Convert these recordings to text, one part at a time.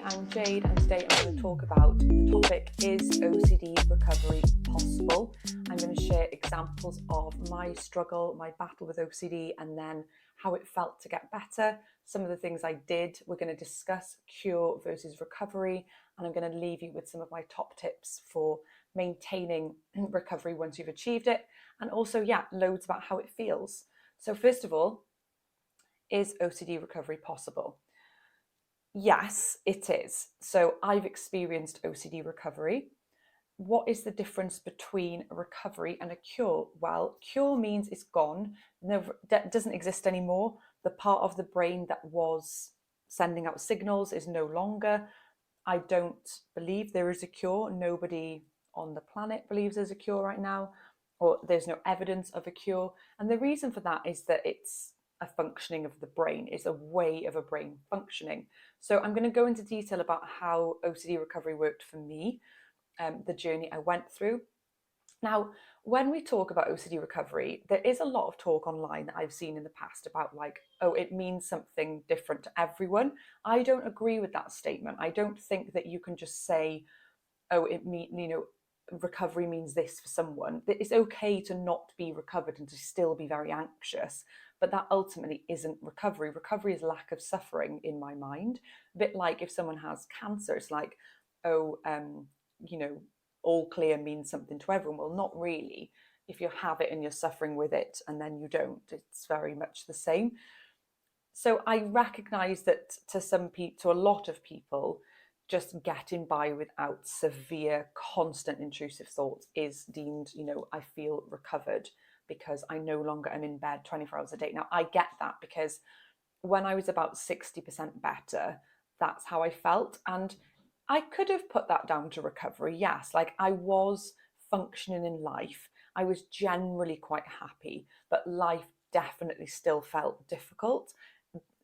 I'm Jade, and today I'm going to talk about the topic, is OCD recovery possible? I'm going to share examples of my struggle, my battle with OCD, and then how it felt to get better, some of the things I did. We're going to discuss cure versus recovery, and I'm going to leave you with some of my top tips for maintaining recovery once you've achieved it, and also, loads about how it feels. So first of all, is OCD recovery possible? Yes, it is. So I've experienced OCD recovery. What is the difference between a recovery and a cure? Well, cure means it's gone, that doesn't exist anymore. The part of the brain that was sending out signals is no longer. I don't believe there is a cure. Nobody on the planet believes there's a cure right now, or there's no evidence of a cure. And the reason for that is that it's a functioning of the brain, is a way of a brain functioning. So I'm going to go into detail about how OCD recovery worked for me, the journey I went through. Now, when we talk about OCD recovery, there is a lot of talk online that I've seen in the past about it means something different to everyone. I don't agree with that statement. I don't think that you can just say, recovery means this for someone. It's okay to not be recovered and to still be very anxious, but that ultimately isn't recovery. Recovery is lack of suffering in my mind. A bit like if someone has cancer, it's like, all clear means something to everyone. Well, not really. If you have it and you're suffering with it and then you don't, it's very much the same. So I recognize that to a lot of people, just getting by without severe, constant intrusive thoughts is deemed, I feel recovered because I no longer am in bed 24 hours a day. Now, I get that because when I was about 60% better, that's how I felt. And I could have put that down to recovery, yes. Like, I was functioning in life. I was generally quite happy, but life definitely still felt difficult.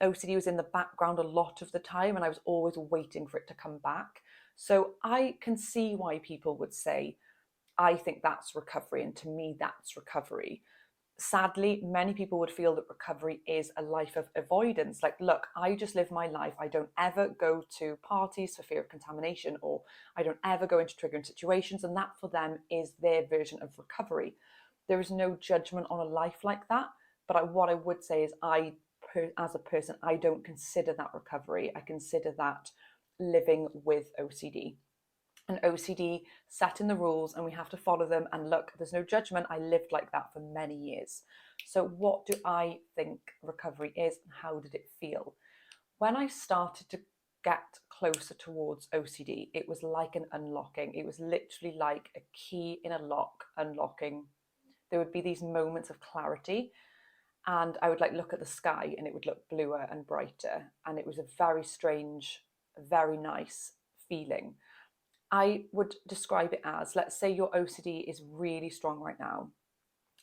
OCD was in the background a lot of the time, and I was always waiting for it to come back. So I can see why people would say, I think that's recovery, and to me, that's recovery. Sadly, many people would feel that recovery is a life of avoidance. Like, look, I just live my life. I don't ever go to parties for fear of contamination, or I don't ever go into triggering situations. And that for them is their version of recovery. There is no judgment on a life like that. But what I would say is as a person, I don't consider that recovery. I consider that living with OCD. And OCD set in the rules and we have to follow them. And look, there's no judgment. I lived like that for many years. So what do I think recovery is and how did it feel? When I started to get closer towards OCD, it was like an unlocking. It was literally like a key in a lock unlocking. There would be these moments of clarity, and I would look at the sky and it would look bluer and brighter. And it was a very strange, very nice feeling. I would describe it as, let's say your OCD is really strong right now.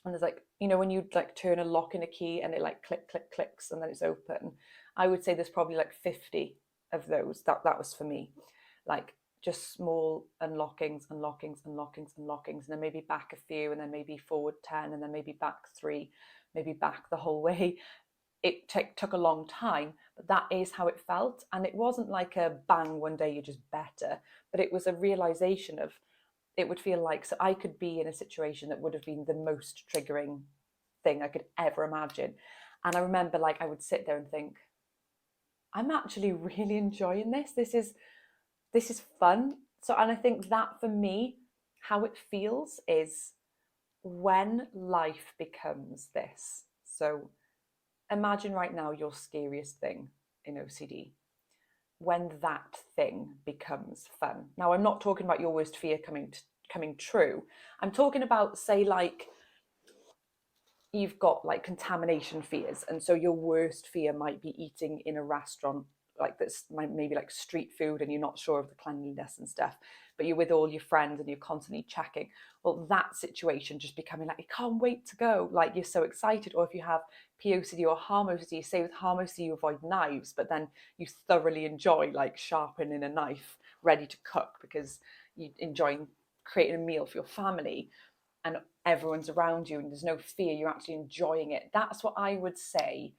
And there's when you turn a lock in a key and it click, click, clicks and then it's open. I would say there's probably 50 of those. That was for me. Just small unlockings, unlockings, unlockings, unlockings, and then maybe back a few, and then maybe forward 10, and then maybe back 3, maybe back the whole way. It took a long time, but that is how it felt. And it wasn't like a bang, one day you're just better, but it was a realization of, it would feel like, so I could be in a situation that would have been the most triggering thing I could ever imagine. And I remember I would sit there and think, I'm actually really enjoying this. This is fun. So, and I think that for me, how it feels is when life becomes this. So imagine right now your scariest thing in OCD, when that thing becomes fun. Now, I'm not talking about your worst fear coming true. I'm talking about, say, you've got contamination fears, and so your worst fear might be eating in a restaurant this, maybe street food, and you're not sure of the cleanliness and stuff, but you're with all your friends and you're constantly checking. Well, that situation just becoming you can't wait to go, you're so excited. Or if you have POCD or harm OCD, say with harm OCD you avoid knives, but then you thoroughly enjoy sharpening a knife ready to cook because you enjoy creating a meal for your family and everyone's around you and there's no fear, you're actually enjoying it. That's what I would say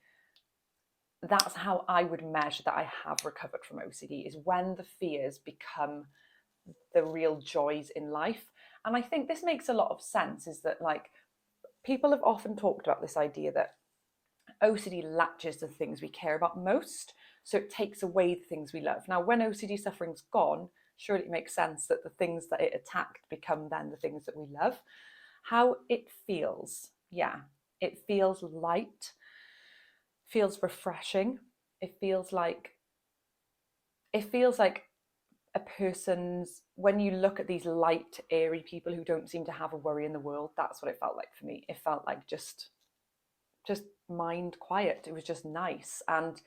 that's how I would measure that I have recovered from OCD, is when the fears become the real joys in life. And I think this makes a lot of sense, is that like people have often talked about this idea that OCD latches the things we care about most, so it takes away the things we love. Now, when OCD suffering's gone, surely it makes sense that the things that it attacked become then the things that we love. How it feels, yeah, it feels light, feels refreshing. It feels like a person's, when you look at these light, airy people who don't seem to have a worry in the world, that's what it felt like for me. It felt like just mind quiet. It was just nice. And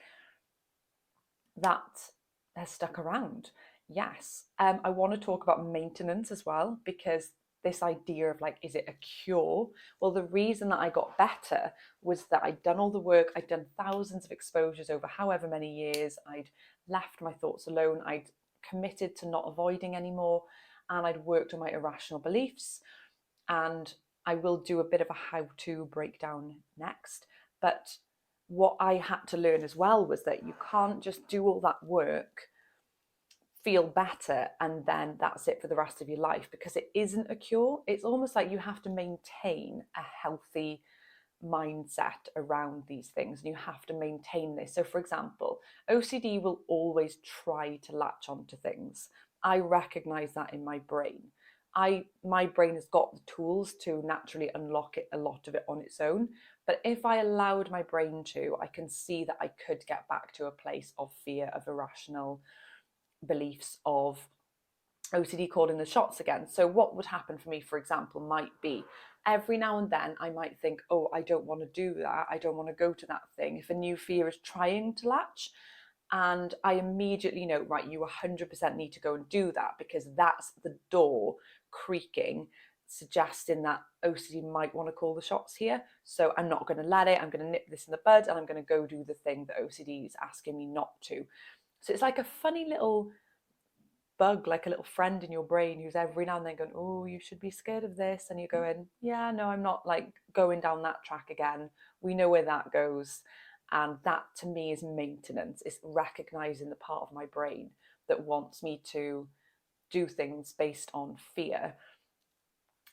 that has stuck around. Yes. I want to talk about maintenance as well, because this idea of like, is it a cure? Well, the reason that I got better was that I'd done all the work. I'd done thousands of exposures over however many years. I'd left my thoughts alone. I'd committed to not avoiding anymore. And I'd worked on my irrational beliefs. And I will do a bit of a how-to breakdown next. But what I had to learn as well was that you can't just do all that work, feel better, and then that's it for the rest of your life, because it isn't a cure. It's almost like you have to maintain a healthy mindset around these things, and you have to maintain this. So for example, OCD will always try to latch onto things. I recognize that in my brain. My brain has got the tools to naturally unlock it, a lot of it on its own. But if I allowed my brain to, I can see that I could get back to a place of fear, of irrational beliefs, of OCD calling the shots again. So what would happen for me, for example, might be every now and then I might think, oh, I don't want to do that. I don't want to go to that thing. If a new fear is trying to latch, and I immediately know, right, you 100% need to go and do that, because that's the door creaking, suggesting that OCD might want to call the shots here. So I'm not going to let it. I'm going to nip this in the bud, and I'm going to go do the thing that OCD is asking me not to. So it's like a funny little bug, like a little friend in your brain who's every now and then going, oh, you should be scared of this. And you're going, yeah, no, I'm not like going down that track again. We know where that goes. And that to me is maintenance. It's recognizing the part of my brain that wants me to do things based on fear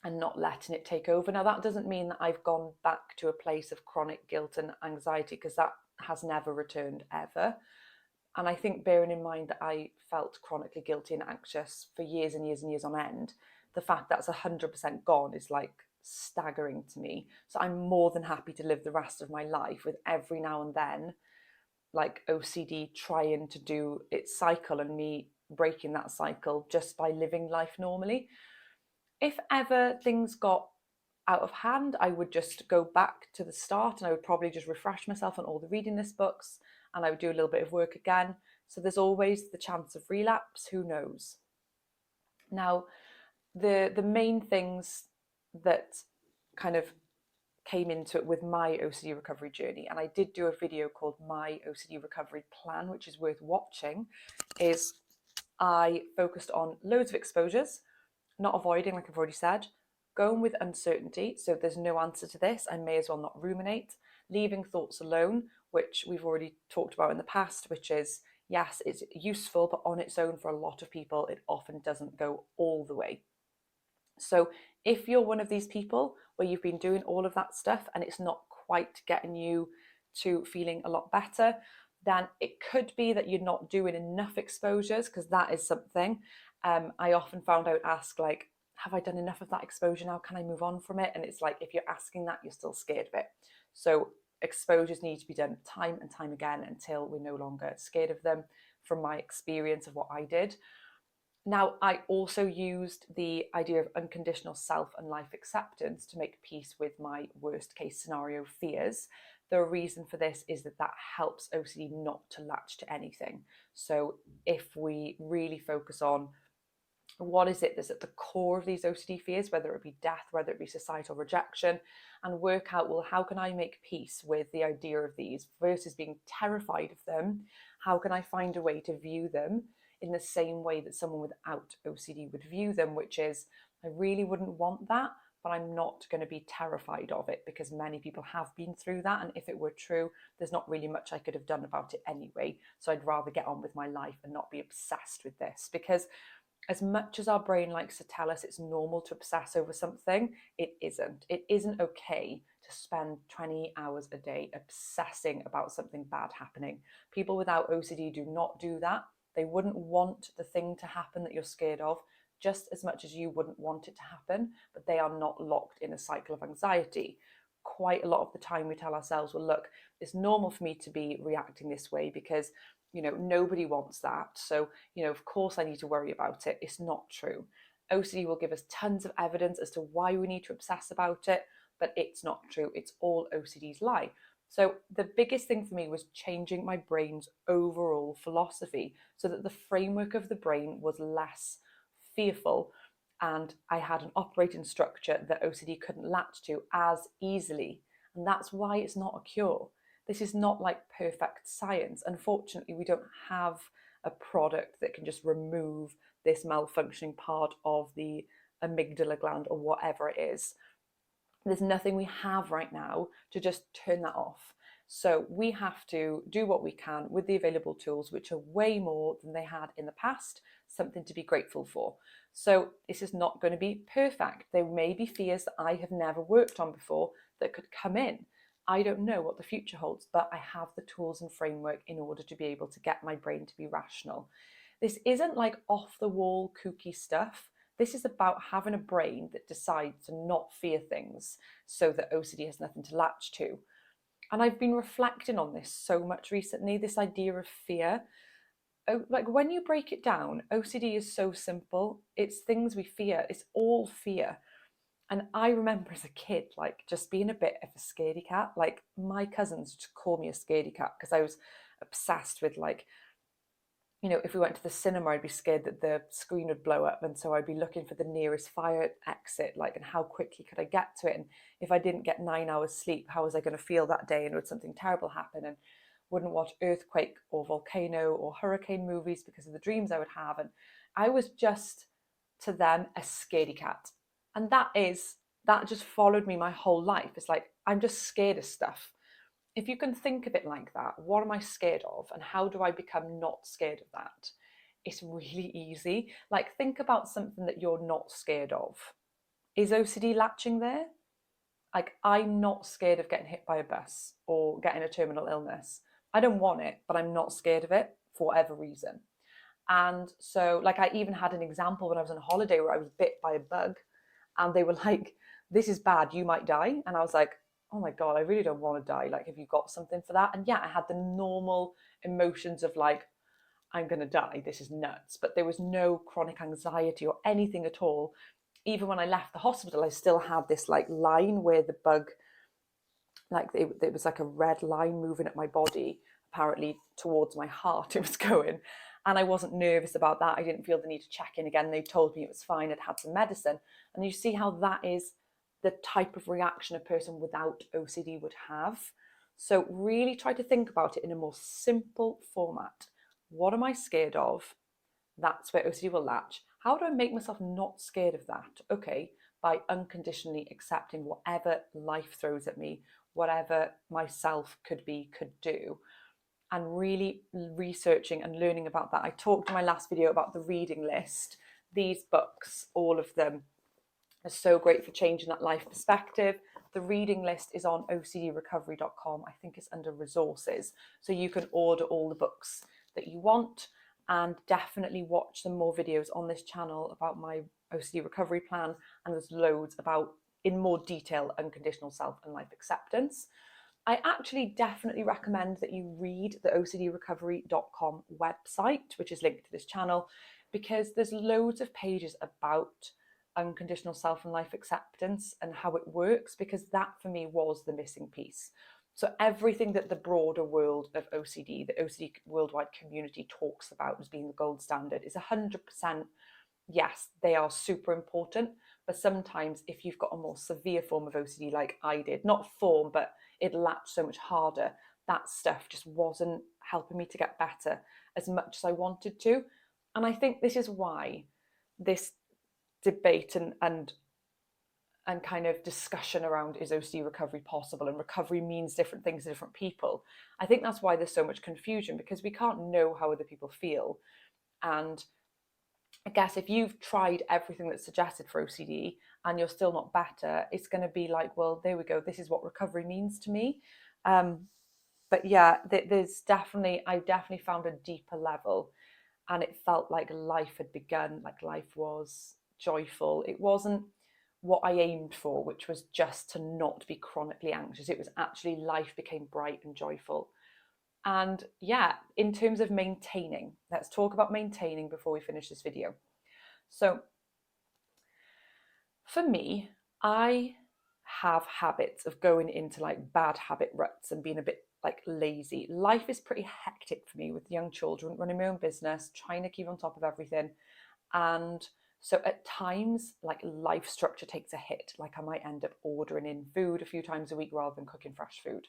and not letting it take over. Now, that doesn't mean that I've gone back to a place of chronic guilt and anxiety, because that has never returned ever. And I think, bearing in mind that I felt chronically guilty and anxious for years and years and years on end, the fact that's 100% gone is like staggering to me. So I'm more than happy to live the rest of my life with every now and then like OCD trying to do its cycle and me breaking that cycle just by living life normally. If ever things got out of hand, I would just go back to the start, and I would probably just refresh myself on all the reading list books, and I would do a little bit of work again. So there's always the chance of relapse, who knows? Now, the main things that kind of came into it with my OCD recovery journey, and I did do a video called My OCD Recovery Plan, which is worth watching, is I focused on loads of exposures, not avoiding, like I've already said, going with uncertainty. So if there's no answer to this, I may as well not ruminate. Leaving thoughts alone, which we've already talked about in the past, which is, yes, it's useful, but on its own for a lot of people, it often doesn't go all the way. So if you're one of these people where you've been doing all of that stuff and it's not quite getting you to feeling a lot better, then it could be that you're not doing enough exposures, because that is something. I often found I would ask, like, have I done enough of that exposure now? Can I move on from it? And it's like, if you're asking that, you're still scared of it. So exposures need to be done time and time again until we're no longer scared of them, from my experience of what I did. Now, I also used the idea of unconditional self and life acceptance to make peace with my worst case scenario fears. The reason for this is that helps OCD not to latch to anything. So if we really focus on what is it that's at the core of these OCD fears, whether it be death, whether it be societal rejection, and work out, well, how can I make peace with the idea of these versus being terrified of them? How can I find a way to view them in the same way that someone without OCD would view them, which is, I really wouldn't want that, but I'm not going to be terrified of it because many people have been through that. And if it were true, there's not really much I could have done about it anyway. So I'd rather get on with my life and not be obsessed with this, because as much as our brain likes to tell us it's normal to obsess over something, it isn't. It isn't okay to spend 20 hours a day obsessing about something bad happening. People without OCD do not do that. They wouldn't want the thing to happen that you're scared of just as much as you wouldn't want it to happen, but they are not locked in a cycle of anxiety. Quite a lot of the time we tell ourselves, well, look, it's normal for me to be reacting this way because, nobody wants that. So, of course I need to worry about it. It's not true. OCD will give us tons of evidence as to why we need to obsess about it, but it's not true. It's all OCD's lie. So the biggest thing for me was changing my brain's overall philosophy so that the framework of the brain was less fearful, and I had an operating structure that OCD couldn't latch to as easily. And that's why it's not a cure. This is not like perfect science. Unfortunately, we don't have a product that can just remove this malfunctioning part of the amygdala gland or whatever it is. There's nothing we have right now to just turn that off. So we have to do what we can with the available tools, which are way more than they had in the past, something to be grateful for. So this is not going to be perfect. There may be fears that I have never worked on before that could come in. I don't know what the future holds, but I have the tools and framework in order to be able to get my brain to be rational. This isn't like off the wall kooky stuff. This is about having a brain that decides to not fear things so that OCD has nothing to latch to. And I've been reflecting on this so much recently, this idea of fear. Like when you break it down, OCD is so simple. It's things we fear. It's all fear. And I remember as a kid, like just being a bit of a scaredy cat. Like my cousins used to call me a scaredy cat because I was obsessed with like, if we went to the cinema, I'd be scared that the screen would blow up. And so I'd be looking for the nearest fire exit, like, and how quickly could I get to it? And if I didn't get 9 hours sleep, how was I going to feel that day? And would something terrible happen? And wouldn't watch earthquake or volcano or hurricane movies because of the dreams I would have. And I was just, to them, a scaredy cat. And that just followed me my whole life. It's like, I'm just scared of stuff. If you can think of it like that, what am I scared of and how do I become not scared of that? It's really easy. Like, think about something that you're not scared of. Is OCD latching there? Like, I'm not scared of getting hit by a bus or getting a terminal illness. I don't want it, but I'm not scared of it for whatever reason. And so, like, I even had an example when I was on holiday where I was bit by a bug and they were like, this is bad, you might die. And I was like, oh my God, I really don't want to die. Like, have you got something for that? And yeah, I had the normal emotions of like, I'm going to die. This is nuts. But there was no chronic anxiety or anything at all. Even when I left the hospital, I still had this like line where the bug, like it was like a red line moving at my body, apparently towards my heart it was going. And I wasn't nervous about that. I didn't feel the need to check in again. They told me it was fine. I'd had some medicine. And you see how that is the type of reaction a person without OCD would have. So really try to think about it in a more simple format. What am I scared of? That's where OCD will latch. How do I make myself not scared of that? Okay, by unconditionally accepting whatever life throws at me, whatever myself could do, and really researching and learning about that. I talked in my last video about the reading list. These books, all of them, are so great for changing that life perspective. The reading list is on ocdrecovery.com. I think it's under resources. So you can order all the books that you want, and definitely watch some more videos on this channel about my OCD recovery plan. And there's loads about, in more detail, unconditional self and life acceptance. I actually definitely recommend that you read the ocdrecovery.com website, which is linked to this channel, because there's loads of pages about unconditional self and life acceptance and how it works, because that for me was the missing piece. So everything that the broader world of OCD, the OCD worldwide community talks about as being the gold standard is 100%, yes, they are super important. But sometimes if you've got a more severe form of OCD like I did, not form, but it latched so much harder, that stuff just wasn't helping me to get better as much as I wanted to. And I think this is why this debate and and kind of discussion around, is OCD recovery possible, and recovery means different things to different people. I think that's why there's so much confusion, because we can't know how other people feel. And I guess if you've tried everything that's suggested for OCD and you're still not better, it's going to be like, well, there we go, this is what recovery means to me. But yeah, I definitely found a deeper level, and it felt like life had begun, like life was joyful. It wasn't what I aimed for, which was just to not be chronically anxious. It was actually life became bright and joyful. And yeah, in terms of maintaining, let's talk about maintaining before we finish this video. So for me, I have habits of going into like bad habit ruts and being a bit like lazy. Life is pretty hectic for me with young children, running my own business, trying to keep on top of everything. And so at times, like life structure takes a hit. Like I might end up ordering in food a few times a week rather than cooking fresh food.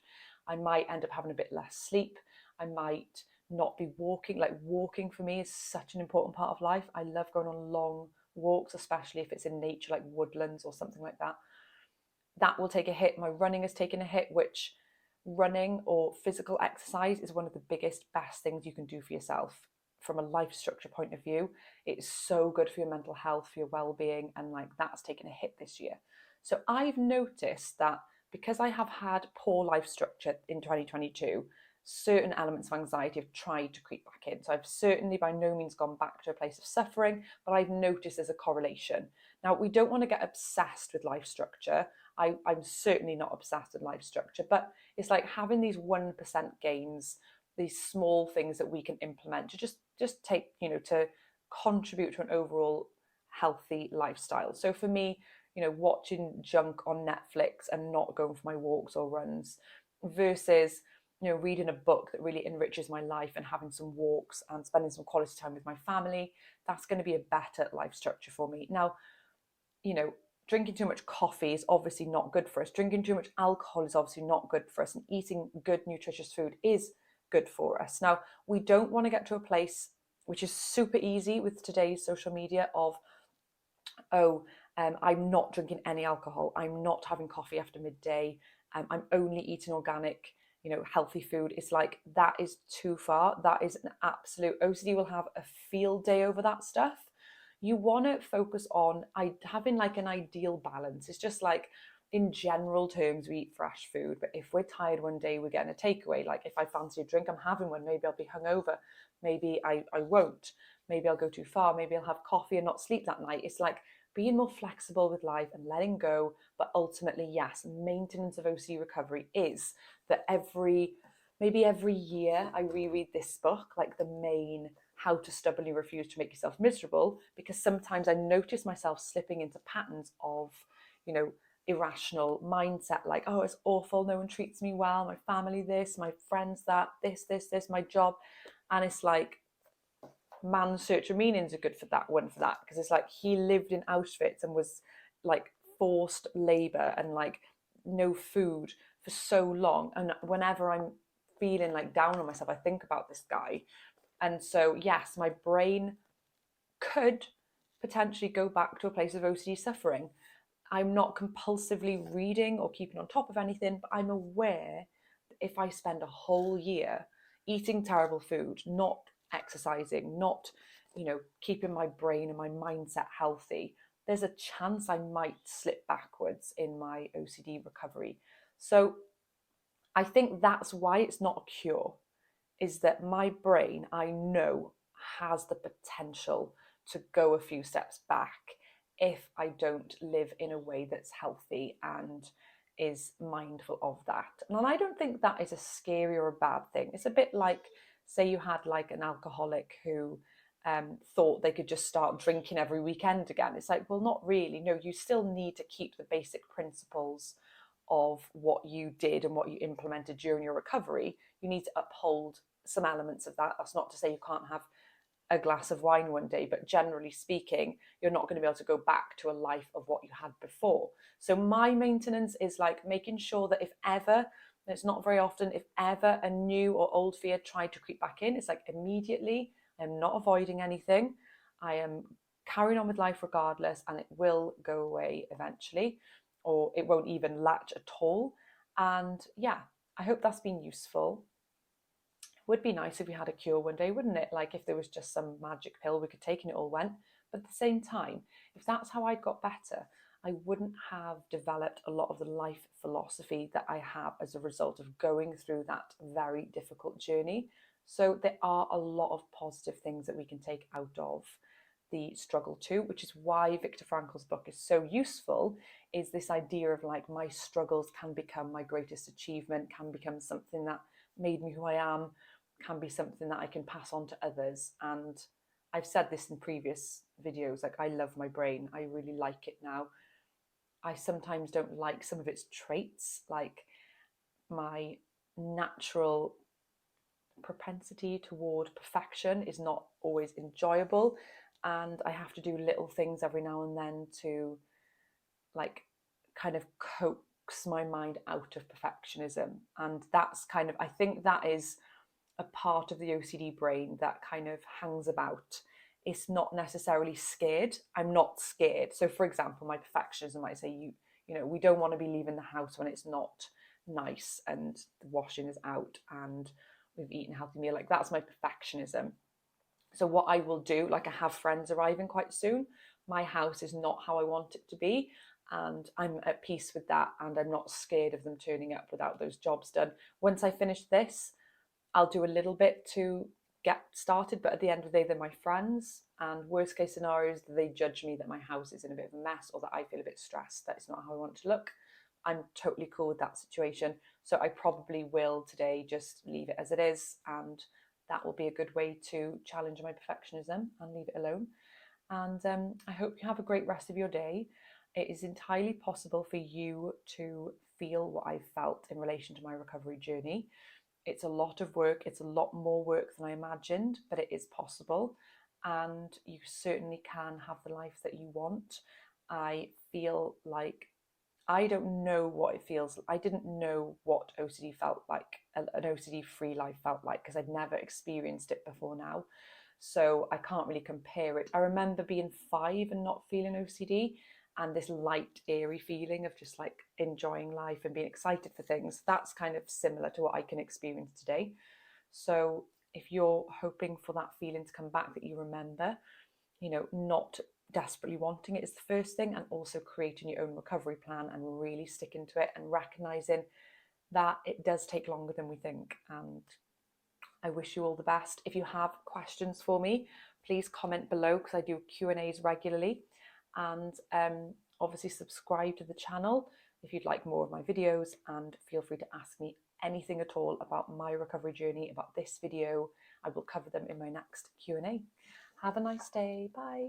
I might end up having a bit less sleep. I might not be walking. Like walking for me is such an important part of life. I love going on long walks, especially if it's in nature, like woodlands or something like that. That will take a hit. My running has taken a hit, which running or physical exercise is one of the biggest, best things you can do for yourself from a life structure point of view. It's so good for your mental health, for your well-being, and like that's taken a hit this year. So I've noticed that because I have had poor life structure in 2022, certain elements of anxiety have tried to creep back in. So I've certainly by no means gone back to a place of suffering, but I've noticed there's a correlation. Now, we don't want to get obsessed with life structure. I'm certainly not obsessed with life structure, but it's like having these 1% gains, these small things that we can implement to just take, to contribute to an overall healthy lifestyle. So for me, watching junk on Netflix and not going for my walks or runs versus reading a book that really enriches my life and having some walks and spending some quality time with my family, that's going to be a better life structure for me. Now, drinking too much coffee is obviously not good for us. Drinking too much alcohol is obviously not good for us. And eating good, nutritious food is good for us. Now, we don't want to get to a place which is super easy with today's social media of, I'm not drinking any alcohol. I'm not having coffee after midday. I'm only eating organic, healthy food. It's like, that is too far. That is an absolute, OCD will have a field day over that stuff. You want to focus on having like an ideal balance. It's just like, in general terms, we eat fresh food, but if we're tired one day, we're getting a takeaway. Like if I fancy a drink, I'm having one. Maybe I'll be hungover. Maybe I won't. Maybe I'll go too far. Maybe I'll have coffee and not sleep that night. It's like being more flexible with life and letting go. But ultimately, yes, maintenance of OCD recovery is that maybe every year I reread this book, like the main How to Stubbornly Refuse to Make Yourself Miserable, because sometimes I notice myself slipping into patterns of, irrational mindset, like, oh, it's awful, no one treats me well, my family this, my friends that, this, my job. And it's like, Man's Search for Meanings are good for that one, for that, because it's like he lived in Auschwitz and was like forced labor and like no food for so long. And whenever I'm feeling like down on myself, I think about this guy. And so yes, my brain could potentially go back to a place of OCD suffering. I'm not compulsively reading or keeping on top of anything, but I'm aware that if I spend a whole year eating terrible food, not exercising, not, keeping my brain and my mindset healthy, there's a chance I might slip backwards in my OCD recovery. So I think that's why it's not a cure, is that my brain, I know, has the potential to go a few steps back if I don't live in a way that's healthy and is mindful of that. And I don't think that is a scary or a bad thing. It's a bit like, say you had like an alcoholic who thought they could just start drinking every weekend again. It's like, well, not really. No, you still need to keep the basic principles of what you did and what you implemented during your recovery. You need to uphold some elements of that. That's not to say you can't have a glass of wine one day, but generally speaking, you're not going to be able to go back to a life of what you had before. So my maintenance is like making sure that if ever, and it's not very often, if ever a new or old fear tried to creep back in, it's like immediately, I'm not avoiding anything. I am carrying on with life regardless, and it will go away eventually. or it won't even latch at all. And yeah, I hope that's been useful. Would be nice if we had a cure one day, wouldn't it? Like if there was just some magic pill we could take and it all went. But at the same time, if that's how I got better, I wouldn't have developed a lot of the life philosophy that I have as a result of going through that very difficult journey. So there are a lot of positive things that we can take out of the struggle too, which is why Viktor Frankl's book is so useful, is this idea of like my struggles can become my greatest achievement, can become something that made me who I am, can be something that I can pass on to others. And I've said this in previous videos, like I love my brain. I really like it now. I sometimes don't like some of its traits, like my natural propensity toward perfection is not always enjoyable, and I have to do little things every now and then to like kind of coax my mind out of perfectionism. And that's kind of, I think that is a part of the OCD brain that kind of hangs about. It's not necessarily scared. I'm not scared. So for example, my perfectionism might say, you know, we don't want to be leaving the house when it's not nice and the washing is out and we've eaten a healthy meal. Like that's my perfectionism. So what I will do, like I have friends arriving quite soon, my house is not how I want it to be, and I'm at peace with that, and I'm not scared of them turning up without those jobs done. Once I finish this, I'll do a little bit to get started, but at the end of the day, they're my friends, and worst case scenario is that they judge me that my house is in a bit of a mess or that I feel a bit stressed, that it's not how I want to look. I'm totally cool with that situation. So I probably will today just leave it as it is, and that will be a good way to challenge my perfectionism and leave it alone. And I hope you have a great rest of your day. It is entirely possible for you to feel what I've felt in relation to my recovery journey. It's a lot of work, it's a lot more work than I imagined, but it is possible. And you certainly can have the life that you want. I feel like I don't know what it feels. I didn't know what OCD felt like, an OCD free life felt like, because I'd never experienced it before now. So I can't really compare it. I remember being 5 and not feeling OCD, and this light, airy feeling of just like enjoying life and being excited for things. That's kind of similar to what I can experience today. So if you're hoping for that feeling to come back that you remember, you know, not desperately wanting it is the first thing, and also creating your own recovery plan and really sticking to it and recognizing that it does take longer than we think. And I wish you all the best. If you have questions for me, please comment below, because I do Q&As regularly. And obviously subscribe to the channel if you'd like more of my videos, and feel free to ask me anything at all about my recovery journey, about this video. I will cover them in my next Q&A. Have a nice day. Bye.